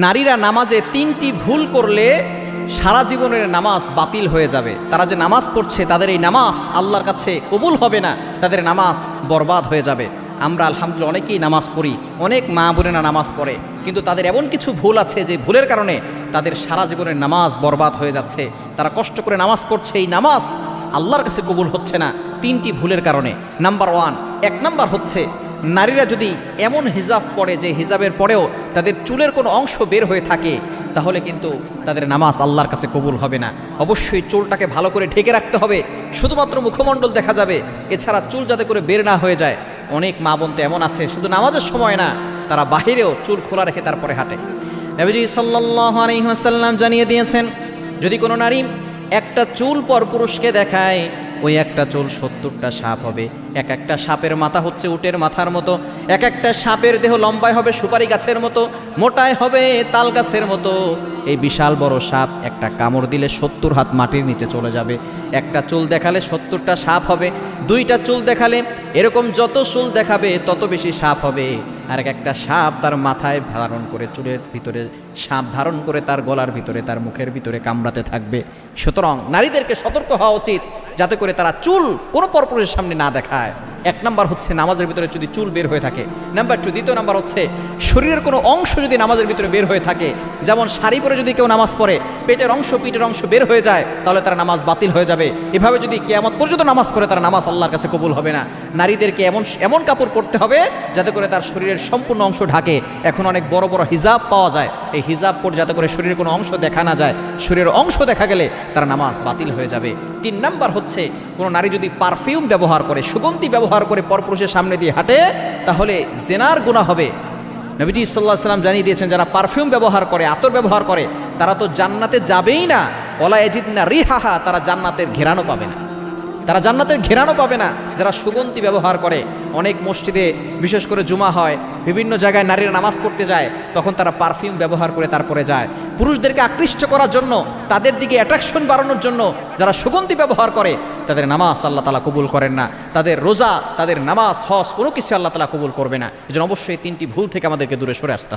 নারীরা নামাজে 3টি ভুল করলে সারা জীবনের নামাজ বাতিল হয়ে যাবে। তারা যে নামাজ পড়ছে তাদের এই নামাজ আল্লাহর কাছে কবুল হবে না, তাদের নামাজ বরবাদ হয়ে যাবে। আমরা আলহামদুলিল্লাহ অনেকেই নামাজ পড়ি, অনেক মা বোনেরা নামাজ পড়ে, কিন্তু তাদের এমন কিছু ভুল আছে যে ভুলের কারণে তাদের সারা জীবনের নামাজ বরবাদ হয়ে যাচ্ছে। তারা কষ্ট করে নামাজ পড়ছে, এই নামাজ আল্লাহর কাছে কবুল হচ্ছে না 3টি ভুলের কারণে। নাম্বার 1, 1 নাম্বার হচ্ছে নারীরা যদি এমন হিজাব পড়ে যে হিজাবের পরেও তাদের চুলের কোনো অংশ বের হয়ে থাকে, তাহলে কিন্তু তাদের নামাজ আল্লাহর কাছে কবুল হবে না। অবশ্যই চুলটাকে ভালো করে ঢেকে রাখতে হবে, শুধুমাত্র মুখমণ্ডল দেখা যাবে, এছাড়া চুল যাতে করে বের না হয়ে যায়। অনেক মা বোন তো এমন আছে শুধু নামাজের সময় না, তারা বাহিরেও চুল খোলা রেখে তারপরে হাঁটে। নবীজি সাল্লাল্লাহু আলাইহি ওয়াসাল্লাম জানিয়ে দিয়েছেন, যদি কোনো নারী একটা চুল পর পুরুষকে দেখায়, ওই একটা চুল 70টা সাপ হবে। এক একটা সাপের মাথা হচ্ছে উটের মাথার মতো, এক একটা সাপের দেহ লম্বায় হবে সুপারি গাছের মতো, মোটায় হবে তাল গাছের মতো। এই বিশাল বড় সাপ একটা কামড় দিলে 70 হাত মাটির নিচে চলে যাবে। একটা চুল দেখালে 70টা সাপ হবে, 2টা চুল দেখালে এরকম যত চুল দেখাবে তত বেশি সাপ হবে। আর একটা সাপ তার মাথায় ধারণ করে, চুলের ভিতরে সাপ ধারণ করে তার গলার ভিতরে, তার মুখের ভিতরে কামড়াতে থাকবে। সুতরাং নারীদেরকে সতর্ক হওয়া উচিত যাতে করে তারা চুল কোনো পরপুরুষের সামনে না দেখায়। 1 নাম্বার হচ্ছে নামাজের ভিতরে যদি চুল বের হয়ে থাকে। নাম্বার 2, দ্বিতীয় নাম্বার হচ্ছে শরীরের কোনো অংশ যদি নামাজের ভিতরে বের হয়ে থাকে, যেমন শাড়ি পরে যদি কেউ নামাজ পড়ে পেটের অংশ পিঠের অংশ বের হয়ে যায়, তাহলে তার নামাজ বাতিল হয়ে যাবে। এভাবে যদি কিয়ামত পর্যন্ত নামাজ পড়ে তার নামাজ আল্লাহর কাছে কবুল হবে না। নারীদেরকে এমন কাপড় পরতে হবে যাতে করে তার শরীরের সম্পূর্ণ অংশ ঢাকে। এখন অনেক বড় বড় হিজাব পাওয়া যায়, এই হিজাব পরে যাতে করে শরীরের কোনো অংশ দেখা না যায়। শরীরের অংশ দেখা গেলে তার নামাজ বাতিল হয়ে যাবে। 3 নাম্বার হচ্ছে কোনো নারী যদি পারফিউম ব্যবহার করে, সুগন্ধি ব্যবহার করে পরপুরুষের সামনে দিয়ে হাঁটে, তাহলে জেনার গুনাহ হবে। নবীজি সাল্লাল্লাহু আলাইহি ওয়াসাল্লাম জানিয়ে দিয়েছেন, যারা পারফিউম ব্যবহার করে, আতর ব্যবহার করে, তারা তো জান্নাতে যাবেই না, ওয়ালা ইয়াজিদনা রিহাহা, তারা জান্নাতের ঘেরানো পাবে না, তারা জান্নাতের ঘেরানো পাবে না। যারা সুগন্ধি ব্যবহার করে, অনেক মসজিদে বিশেষ করে জুমা হয়, বিভিন্ন জায়গায় নারীরা নামাজ পড়তে যায়, তখন তারা পারফিউম ব্যবহার করে তারপরে যায়। পুরুষদেরকে আকৃষ্ট করার জন্য, তাদের দিকে অ্যাট্রাকশন বাড়ানোর জন্য যারা সুগন্ধি ব্যবহার করে, তাদের নামাজ আল্লাহ তাআলা কবুল করেন না। তাদের রোজা, তাদের নামাজ, হজ কোনো কিছু আল্লাহ তাআলা কবুল করবে না। এজন্য অবশ্যই 3টি ভুল থেকে আমাদেরকে দূরে সরে আসতে হবে।